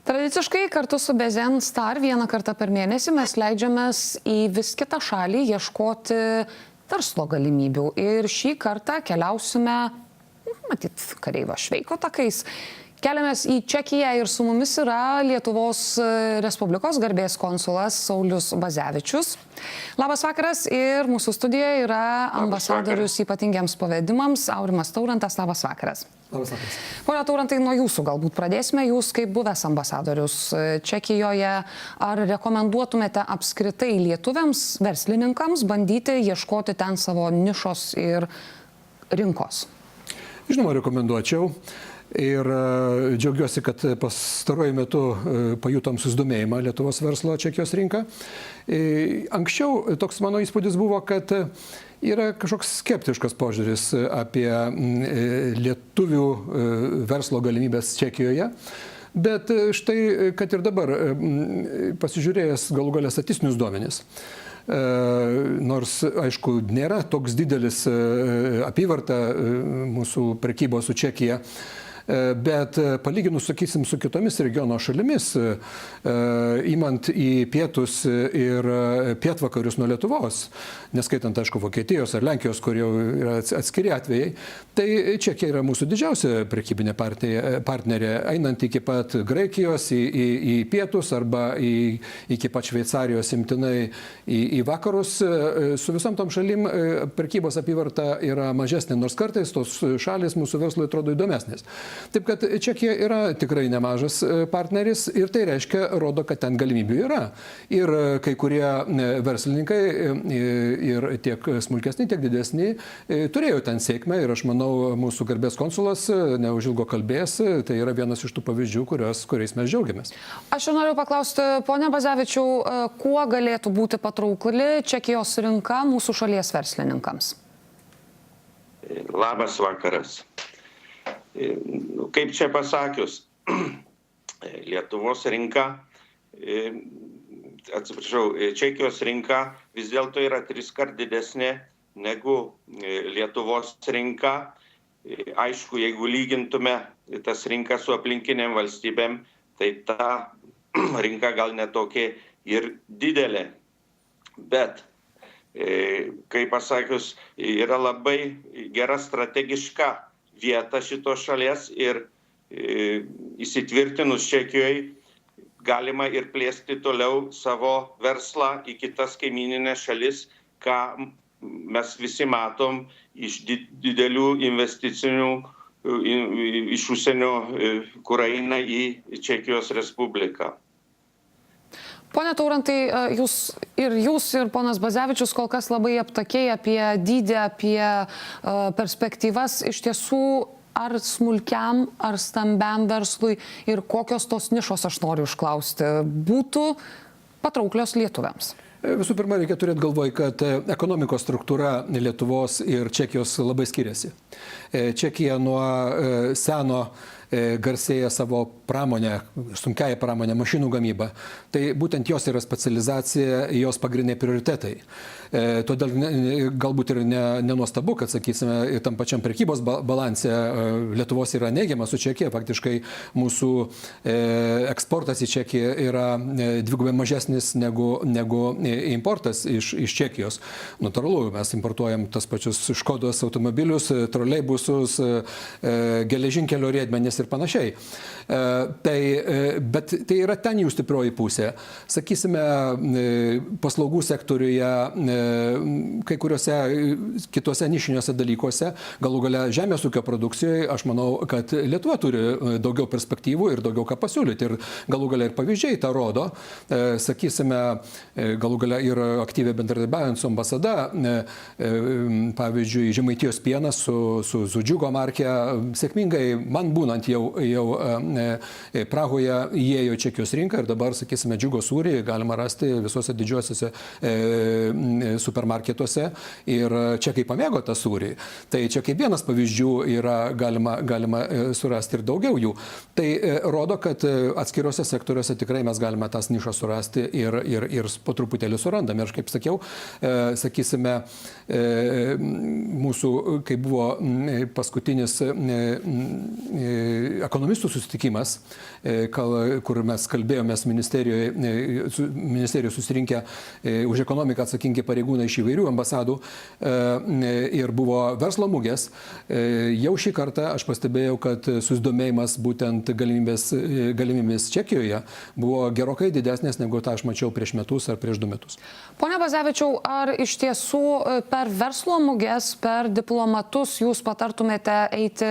Tradiciškai kartu su Bezen Star vieną kartą per mėnesį mes leidžiamės į vis kitą šalį ieškoti verslo galimybių. Ir šį kartą keliausime, matyt, kareivio Šveiko takais. Keliamės į Čekiją ir su mumis yra Lietuvos Respublikos garbės konsulas Saulius Bazevičius. Labas vakaras, ir mūsų studijoje yra ambasadorius ypatingiems pavedimams Aurimas Taurantas. Labas vakaras. Labas vakaras. Pone Taurantai, nuo jūsų galbūt pradėsime. Jūs kaip buvęs ambasadorius Čekijoje, ar rekomenduotumėte apskritai lietuviams, verslininkams bandyti ieškoti ten savo nišos ir rinkos? Žinoma, rekomenduočiau. Ir džiaugiuosi, kad pastaruoju metu pajutom susidomėjimą Lietuvos verslo Čekijos rinką. Anksčiau toks mano įspūdis buvo, kad yra kažkoks skeptiškas požiūris apie lietuvių verslo galimybės Čekijoje. Bet štai, kad ir dabar, pasižiūrėjęs galų gale statistinius duomenis, nors, aišku, nėra toks didelis apyvarta mūsų prekybos su Čekija, bet palyginus, sakysim, su kitomis regiono šalimis, imant į pietus ir pietvakarius nuo Lietuvos, neskaitant, aišku, Vokietijos ar Lenkijos, kur jau yra atskiri atvejai, tai Čekija yra mūsų didžiausia prekybinė partnerė, einant iki pat Graikijos į pietus arba iki pat Šveicarijos imtinai į vakarus. Su visom tom šalim prekybos apyvarta yra mažesnė, nors kartais tos šalis mūsų verslui atrodo įdomesnės. Taip kad Čekija yra tikrai nemažas partneris ir tai reiškia, rodo, kad ten galimybių yra. Ir kai kurie verslininkai, ir tiek smulkesni, tiek didesni, turėjo ten sėkmę ir aš manau, mūsų garbės konsulas neužilgo kalbės, tai yra vienas iš tų pavyzdžių, kuriais mes džiaugiamės. Aš ir noriu paklausti, pone Bazevičiau, kuo galėtų būti patraukli Čekijos rinka mūsų šalies verslininkams? Labas vakaras. Kaip čia pasakius, Lietuvos rinka, Čekijos rinka vis dėlto yra 3 kart didesnė negu Lietuvos rinka. Aišku, jeigu lygintume tas rinkas su aplinkiniam valstybėm, tai ta rinka gal netokia ir didelė. Bet, kaip pasakius, yra labai gera strategiška vieta šitos šalies ir įsitvirtinus Čekijoje galima ir plėsti toliau savo verslą į kitas kaimyninės šalis, ką mes visi matom iš didelių investicinių iš užsienio, kur eina į Čekijos Respubliką. Pone Taurantai, jūs ir ponas Bazevičius kol kas labai aptakiai apie dydį, apie perspektyvas. Iš tiesų, ar smulkiam, ar stambiam verslui ir kokios tos nišos, aš noriu užklausti, būtų patrauklios lietuviams? Visų pirma, reikia turėti galvoj, kad ekonomikos struktūra Lietuvos ir Čekijos labai skiriasi. Čekija nuo seno garsėja savo pramonę, sunkiąją pramonę, mašinų gamybą. Tai būtent jos yra specializacija, jos pagrindiniai prioritetai. Todėl galbūt ir nenuostabu, kad, sakysime, tam pačiam prekybos balanse Lietuvos yra neigiama su Čekija. Faktiškai mūsų eksportas į Čekiją yra dvigubai mažesnis negu importas iš Čekijos. Natūralu, mes importuojam tas pačius Škodos automobilius, troleibusus, geležinkelio riedmenis ir panašiai. Bet tai yra ten jų stiprioji pusė. Sakysime, paslaugų sektoriuje, kai kuriuose kitose nišiniuose dalykuose, galų gale žemės ūkio produkcijoje, aš manau, kad Lietuva turi daugiau perspektyvų ir daugiau ką pasiūlyti. Ir galų gale ir pavyzdžiai tą rodo. Sakysime, galų gale ir aktyviai bendradarbiaujant su ambasada, pavyzdžiui, Žemaitijos pienas su Džiugo marke, sėkmingai, man būnant jau Prahoje įėjo Čekijos rinką ir dabar, sakysime, Džiugo sūrį galima rasti visuose didžiuosiuose supermarketuose ir čekai pamėgo tą sūrį. Tai čia kaip vienas pavyzdžių yra galima surasti ir daugiau jų. Tai rodo, kad atskiruose sektoriuose tikrai mes galime tas nišas surasti ir po truputėlį surandame. Ir kaip sakiau, sakysime, mūsų, kai buvo paskutinis ekonomistų susitikimas, kur mes kalbėjomės ministerijos susirinkę už ekonomiką atsakingi pareigūnai iš įvairių ambasadų ir buvo verslo mugės. Jau šį kartą aš pastebėjau, kad susidomėjimas būtent galimybės Čekijoje buvo gerokai didesnės negu tą aš mačiau prieš metus ar prieš 2 metus. Pone Bazevičiau, ar iš tiesų per verslo mugės, per diplomatus jūs patartumėte eiti,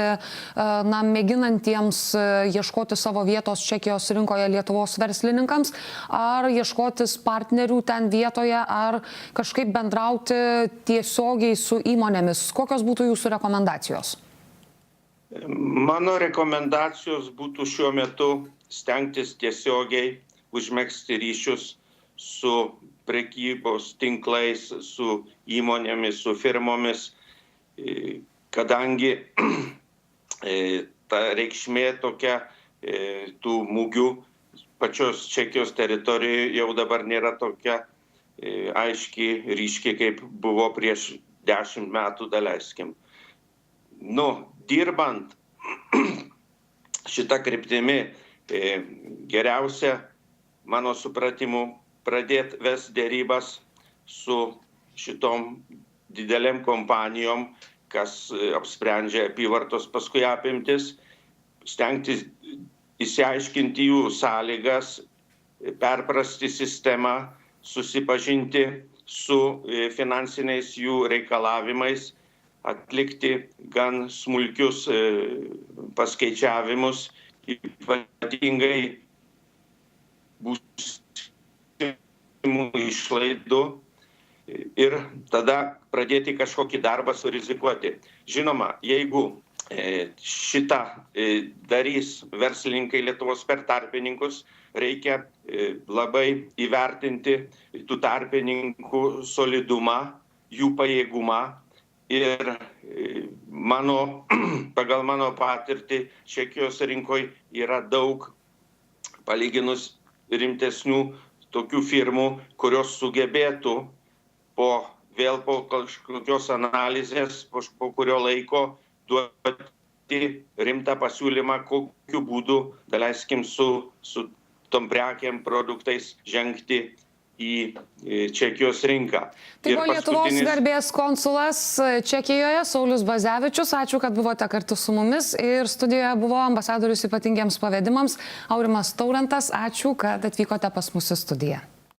mėginantiems ieškoti savo vietos Čekijos rinkoje Lietuvos verslininkams, ar ieškotis partnerių ten vietoje, ar kažkaip bendrauti tiesiogiai su įmonėmis? Kokios būtų jūsų rekomendacijos? Mano rekomendacijos būtų šiuo metu stengtis tiesiogiai užmegzti ryšius su prekybos tinklais, su įmonėmis, su firmomis, kadangi ta reikšmė tokia tų mugių pačios Čekijos teritorijoje jau dabar nėra tokia aiški, ryški, kaip buvo prieš 10 metų, daleiskim. Dirbant šitą kryptimį, geriausia, mano supratimu, pradėti vesti dėrybas su šitom didelėm kompanijom, kas apsprendžia apyvartos paskui apimtis, stengtis išsiaiškinti jų sąlygas, perprasti sistemą, susipažinti su finansiniais jų reikalavimais, atlikti gan smulkius paskaičiavimus, ypatingai būsimų išlaidų, ir tada pradėti kažkokį darbą surizikuoti. Žinoma, jeigu šitą darys verslininkai Lietuvos per tarpininkus, reikia labai įvertinti tų tarpininkų solidumą, jų pajėgumą. Ir pagal mano patirtį Čekijos rinkoje yra daug palyginus rimtesnių tokių firmų, kurios sugebėtų po kažkokios analizės, po kurio laiko duoti rimtą pasiūlymą, kokiu būdu, daleiskim, su tom prekiam produktais žengti į Čekijos rinką. Tai buvo Lietuvos garbės konsulas Čekijoje, Saulius Bazevičius. Ačiū, kad buvote kartu su mumis. Ir studijoje buvo ambasadorius ypatingiems pavedimams Aurimas Taurantas. Ačiū, kad atvykote pas mus į studiją.